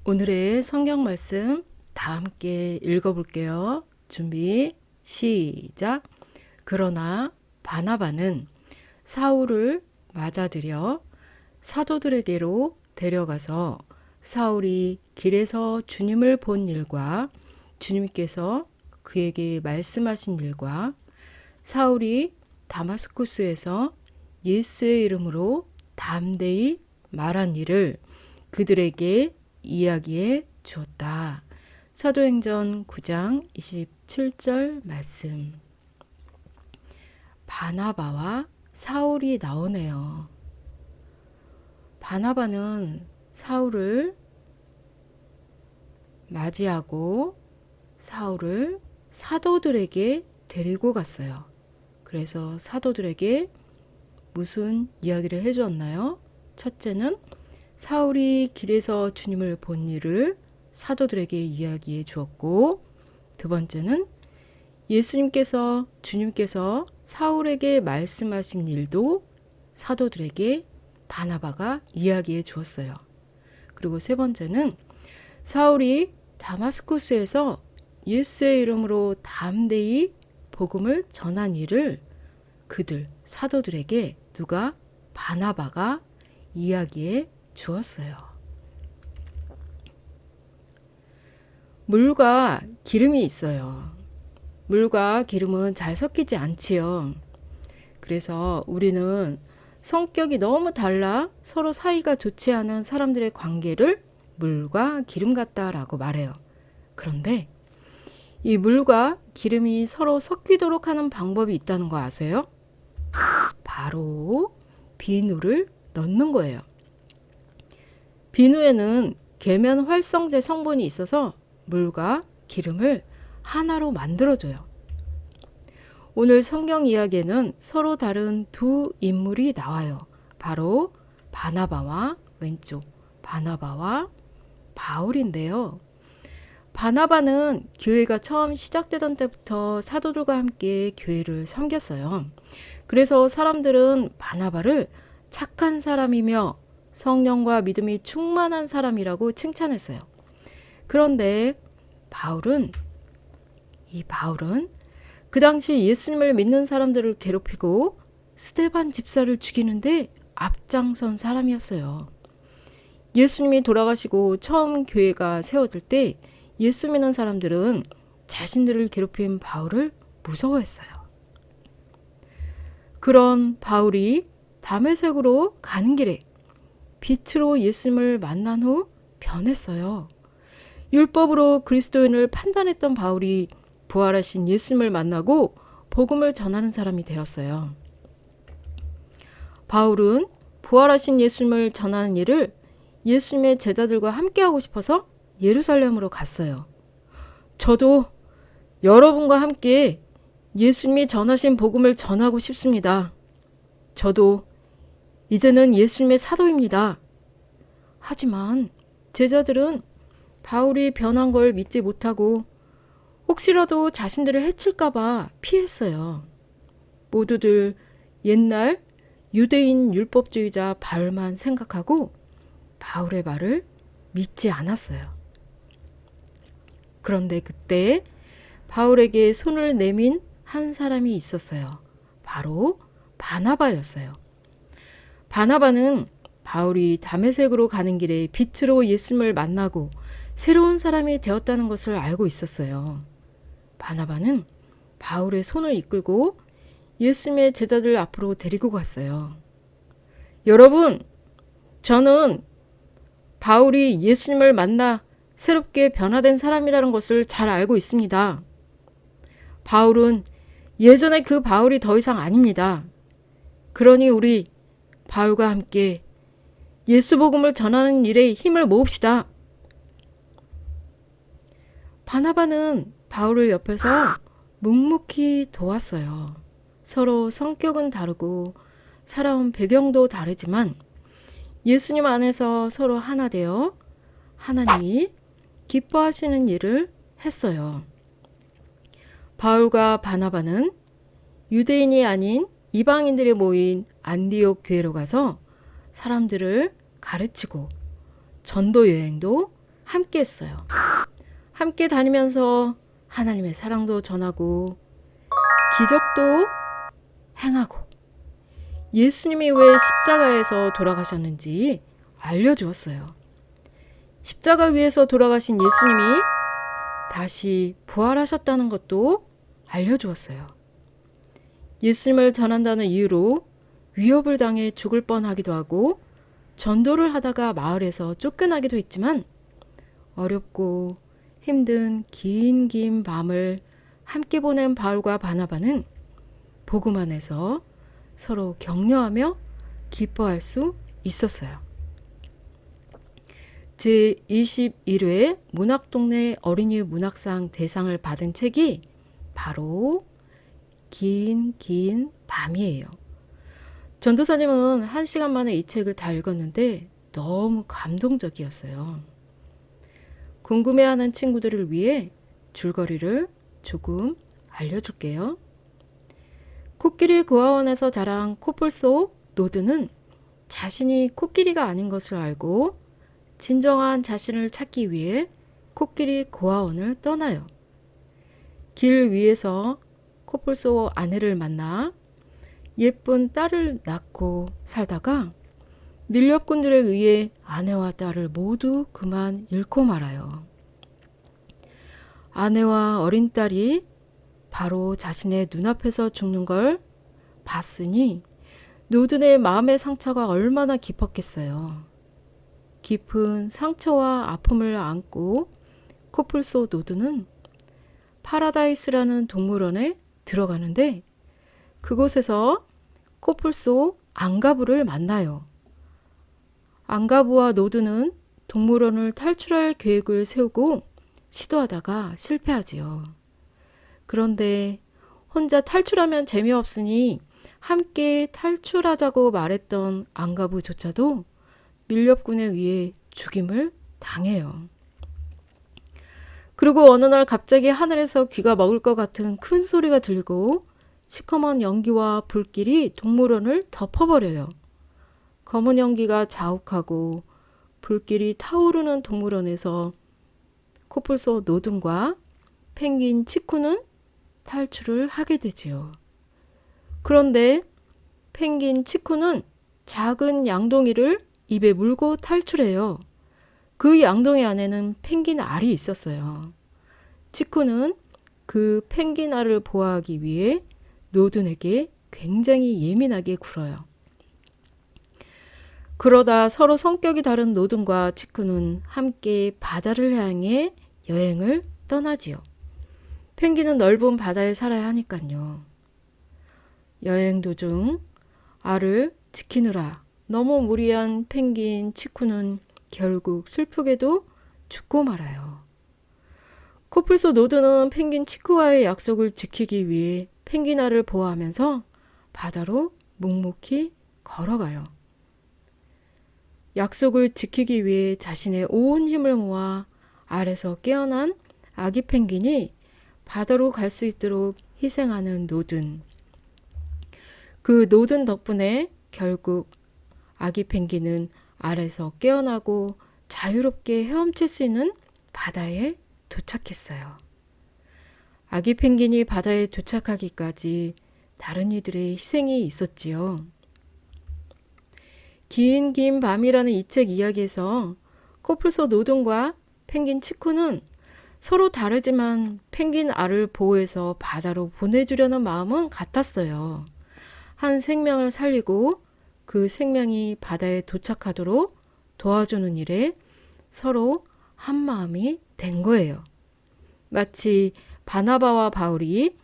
오늘의 성경 말씀 다 함께 읽어볼게요. 준비, 시작. 그러나 바나바는 사울을 맞아들여 사도들에게로 데려가서 사울이 길에서 주님을 본 일과 주님께서 그에게 말씀하신 일과 사울이 다마스쿠스에서 예수의 이름으로 담대히 말한 일을 그들에게 이야기해 주었다. 사도행전 9장 27절 말씀. 바나바와 사울이 나오네요. 바나바는 사울을 맞이하고 사울을 사도들에게 데리고 갔어요. 그래서 사도들에게 무슨 이야기를 해주었나요? 첫째는 사울이 길에서 주님을 본 일을 사도들에게 이야기해 주었고, 두 번째는 주님께서 사울에게 말씀하신 일도 사도들에게 바나바가 이야기해 주었어요. 그리고 세 번째는 사울이 다마스쿠스에서 예수의 이름으로 담대히 복음을 전한 일을 사도들에게 바나바가 이야기해 주었어요. 물과 기름이 있어요. 물과 기름은 잘 섞이지 않지요. 그래서 우리는 성격이 너무 달라 서로 사이가 좋지 않은 사람들의 관계를 물과 기름 같다라고 말해요. 그런데 이 물과 기름이 서로 섞이도록 하는 방법이 있다는 거 아세요? 바로 비누를 넣는 거예요. 비누에는 계면 활성제 성분이 있어서 물과 기름을 하나로 만들어줘요. 오늘 성경 이야기에는 서로 다른 두 인물이 나와요. 바로 바나바와 바울인데요. 바나바는 교회가 처음 시작되던 때부터 사도들과 함께 교회를 섬겼어요. 그래서 사람들은 바나바를 착한 사람이며 성령과 믿음이 충만한 사람이라고 칭찬했어요. 그런데 바울은 그 당시 예수님을 믿는 사람들을 괴롭히고 스데반 집사를 죽이는데 앞장선 사람이었어요. 예수님이 돌아가시고 처음 교회가 세워질 때 예수 믿는 사람들은 자신들을 괴롭힌 바울을 무서워했어요. 그런 바울이 다메섹으로 가는 길에 빛으로 예수님을 만난 후 변했어요. 율법으로 그리스도인을 판단했던 바울이 부활하신 예수님을 만나고 복음을 전하는 사람이 되었어요. 바울은 부활하신 예수님을 전하는 일을 예수님의 제자들과 함께 하고 싶어서 예루살렘으로 갔어요. 저도 여러분과 함께 예수님이 전하신 복음을 전하고 싶습니다. 저도 이제는 예수님의 사도입니다. 하지만 제자들은 바울이 변한 걸 믿지 못하고 혹시라도 자신들을 해칠까봐 피했어요. 모두들 옛날 유대인 율법주의자 바울만 생각하고 바울의 말을 믿지 않았어요. 그런데 그때 바울에게 손을 내민 한 사람이 있었어요. 바로 바나바였어요. 바나바는 바울이 다메섹으로 가는 길에 빛으로 예수님을 만나고 새로운 사람이 되었다는 것을 알고 있었어요. 바나바는 바울의 손을 이끌고 예수님의 제자들 앞으로 데리고 갔어요. 여러분, 저는 바울이 예수님을 만나 새롭게 변화된 사람이라는 것을 잘 알고 있습니다. 바울은 예전에 그 바울이 더 이상 아닙니다. 그러니 우리 바울과 함께 예수 복음을 전하는 일에 힘을 모읍시다. 바나바는 바울을 옆에서 묵묵히 도왔어요. 서로 성격은 다르고 살아온 배경도 다르지만 예수님 안에서 서로 하나 되어 하나님이 기뻐하시는 일을 했어요. 바울과 바나바는 유대인이 아닌 이방인들이 모인 안디옥 교회로 가서 사람들을 가르치고 전도 여행도 함께 했어요. 함께 다니면서 하나님의 사랑도 전하고 기적도 행하고 예수님이 왜 십자가에서 돌아가셨는지 알려주었어요. 십자가 위에서 돌아가신 예수님이 다시 부활하셨다는 것도 알려주었어요. 예수님을 전한다는 이유로 위협을 당해 죽을 뻔하기도 하고 전도를 하다가 마을에서 쫓겨나기도 했지만 어렵고 힘든 긴 밤을 함께 보낸 바울과 바나바는 복음 안에서 서로 격려하며 기뻐할 수 있었어요. 제21회 문학동네 어린이 문학상 대상을 받은 책이 바로 긴 밤이에요. 전도사님은 1시간 만에 이 책을 다 읽었는데 너무 감동적이었어요. 궁금해하는 친구들을 위해 줄거리를 조금 알려줄게요. 코끼리 고아원에서 자란 코뿔소 노드는 자신이 코끼리가 아닌 것을 알고 진정한 자신을 찾기 위해 코끼리 고아원을 떠나요. 길 위에서 코뿔소 아내를 만나 예쁜 딸을 낳고 살다가 밀렵꾼들에 의해 아내와 딸을 모두 그만 잃고 말아요. 아내와 어린 딸이 바로 자신의 눈앞에서 죽는 걸 봤으니 노든의 마음의 상처가 얼마나 깊었겠어요. 깊은 상처와 아픔을 안고 코뿔소 노든은 파라다이스라는 동물원에 들어가는데 그곳에서 코뿔소 앙가부를 만나요. 앙가부와 노드는 동물원을 탈출할 계획을 세우고 시도하다가 실패하지요. 그런데 혼자 탈출하면 재미없으니 함께 탈출하자고 말했던 앙가부조차도 밀렵꾼에 의해 죽임을 당해요. 그리고 어느 날 갑자기 하늘에서 귀가 먹을 것 같은 큰 소리가 들리고 시커먼 연기와 불길이 동물원을 덮어버려요. 검은 연기가 자욱하고 불길이 타오르는 동물원에서 코뿔소 노든과 펭귄 치쿠는 탈출을 하게 되지요. 그런데 펭귄 치쿠는 작은 양동이를 입에 물고 탈출해요. 그 양동이 안에는 펭귄 알이 있었어요. 치쿠는 그 펭귄 알을 보호하기 위해 노든에게 굉장히 예민하게 굴어요. 그러다 서로 성격이 다른 노든과 치쿠는 함께 바다를 향해 여행을 떠나지요. 펭귄은 넓은 바다에 살아야 하니까요. 여행 도중 알을 지키느라 너무 무리한 펭귄 치쿠는 결국 슬프게도 죽고 말아요. 코뿔소 노드는 펭귄 치쿠와의 약속을 지키기 위해 펭귄 알을 보호하면서 바다로 묵묵히 걸어가요. 약속을 지키기 위해 자신의 온 힘을 모아 알에서 깨어난 아기 펭귄이 바다로 갈 수 있도록 희생하는 노든. 그 노든 덕분에 결국 아기 펭귄은 알에서 깨어나고 자유롭게 헤엄칠 수 있는 바다에 도착했어요. 아기 펭귄이 바다에 도착하기까지 다른 이들의 희생이 있었지요. 긴 밤이라는 이 책 이야기에서 코뿔소 노든과 펭귄 치쿠는 서로 다르지만 펭귄 알을 보호해서 바다로 보내주려는 마음은 같았어요. 한 생명을 살리고 그 생명이 바다에 도착하도록 도와주는 일에 서로 한 마음이 된 거예요. 마치 바나바와 바울이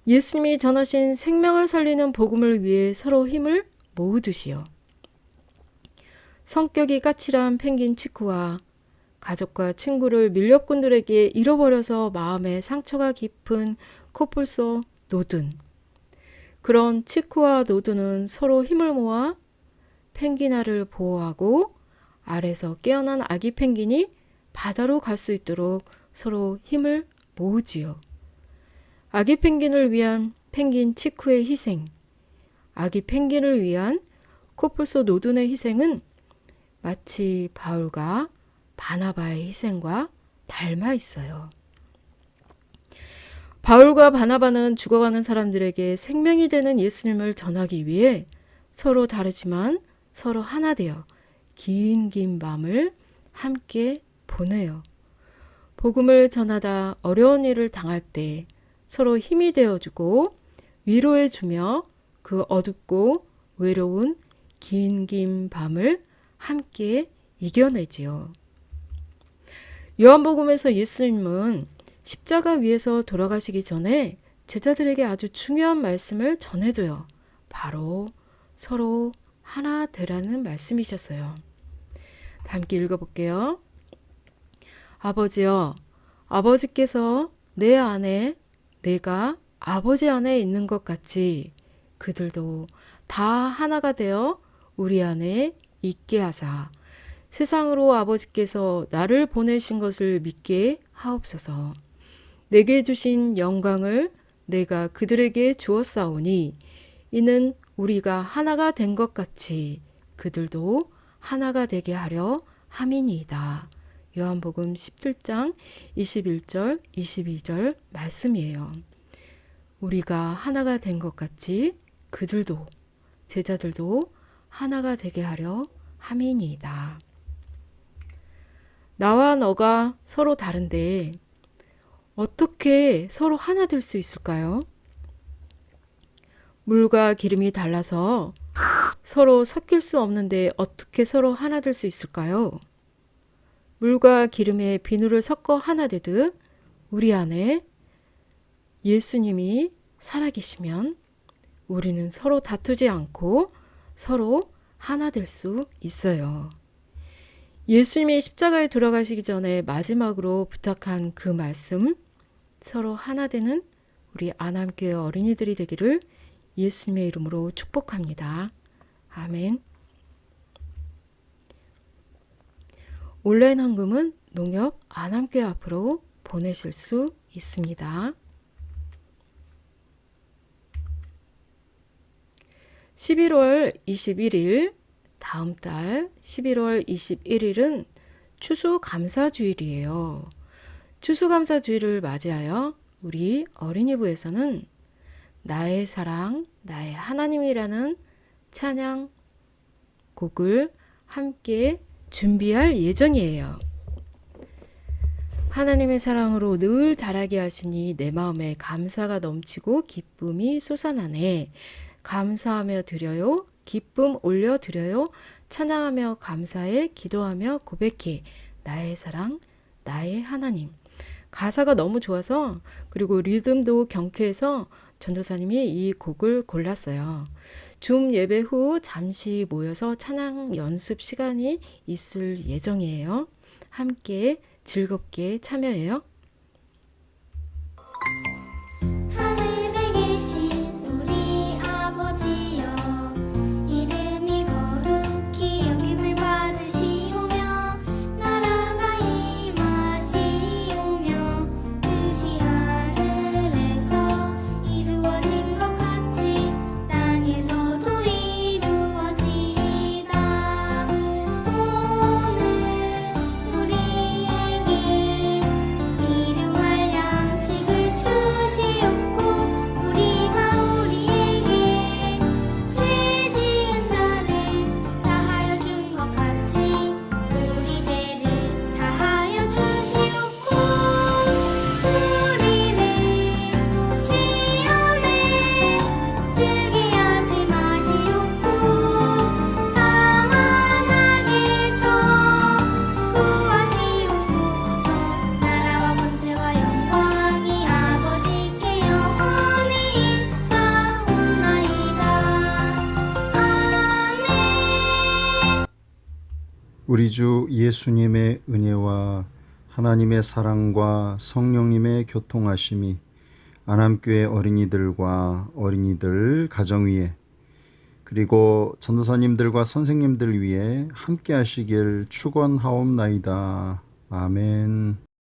예수님이 전하신 생명을 살리는 복음을 위해 서로 힘을 모으듯이요. 성격이 까칠한 펭귄 치쿠와 가족과 친구를 밀렵꾼들에게 잃어버려서 마음에 상처가 깊은 코뿔소 노든. 그런 치쿠와 노드는 서로 힘을 모아 펭귄 알을 보호하고 알에서 깨어난 아기 펭귄이 바다로 갈 수 있도록 서로 힘을 모으지요. 아기 펭귄을 위한 펭귄 치쿠의 희생, 아기 펭귄을 위한 코뿔소 노든의 희생은 마치 바울과 바나바의 희생과 닮아 있어요. 바울과 바나바는 죽어가는 사람들에게 생명이 되는 예수님을 전하기 위해 서로 다르지만 서로 하나 되어 긴 밤을 함께 보내요. 복음을 전하다 어려운 일을 당할 때 서로 힘이 되어주고 위로해주며 그 어둡고 외로운 긴 밤을 함께 이겨내지요. 요한복음에서 예수님은 십자가 위에서 돌아가시기 전에 제자들에게 아주 중요한 말씀을 전해줘요. 바로 서로 하나 되라는 말씀이셨어요. 다 함께 읽어볼게요. 아버지여, 아버지께서 내 안에 내가 아버지 안에 있는 것 같이 그들도 다 하나가 되어 우리 안에 있게 하사 세상으로 아버지께서 나를 보내신 것을 믿게 하옵소서. 내게 주신 영광을 내가 그들에게 주었사오니 이는 우리가 하나가 된 것 같이 그들도 하나가 되게 하려 함이니이다. 요한복음 17장 21절 22절 말씀이에요. 우리가 하나가 된 것 같이 그들도 제자들도 하나가 되게 하려 함이니이다. 나와 너가 서로 다른데 어떻게 서로 하나 될 수 있을까요? 물과 기름이 달라서 서로 섞일 수 없는데 어떻게 서로 하나 될 수 있을까요? 물과 기름에 비누를 섞어 하나 되듯 우리 안에 예수님이 살아계시면 우리는 서로 다투지 않고 서로 하나 될 수 있어요. 예수님이 십자가에 돌아가시기 전에 마지막으로 부탁한 그 말씀, 서로 하나 되는 우리 안암교회 어린이들이 되기를 예수님의 이름으로 축복합니다. 아멘. 온라인 헌금은 농협 안암교회 앞으로 보내실 수 있습니다. 11월 21일 다음 달 11월 21일은 추수감사주일이에요. 추수감사주일을 맞이하여 우리 어린이부에서는 나의 사랑, 나의 하나님이라는 찬양 곡을 함께 준비할 예정이에요. 하나님의 사랑으로 늘 자라게 하시니 내 마음에 감사가 넘치고 기쁨이 솟아나네. 감사하며 드려요. 기쁨 올려 드려요. 찬양하며 감사해 기도하며 고백해. 나의 사랑, 나의 하나님. 가사가 너무 좋아서 그리고 리듬도 경쾌해서 전도사님이 이 곡을 골랐어요. 줌 예배 후 잠시 모여서 찬양 연습 시간이 있을 예정이에요. 함께 즐겁게 참여해요. 하늘에 계신 우리 아버지여 이름이 거룩히 여김을 받으시오며 나라가 임하시오며 뜻이 하늘에서 이루어진 것 같이 땅에서도 이루어지이다. 오늘 우리에게 일용할 양식을 주시옵고 우리가 우리에게 죄 지은 자를 사하여 준 것 같이 우리 죄를 사하여 주시옵고 우리를 시험에 들게 하지 마시옵고 다만 악에서 구하시옵소서. 나라와 권세와 영광이 아버지께 영원히 있사옵나이다. 아멘. 우리 주 예수님의 은혜와 하나님의 사랑과 성령님의 교통하심이 안암교회 어린이들과 어린이들 가정 위에 그리고 전도사님들과 선생님들 위해 함께 하시길 축원하옵나이다. 아멘.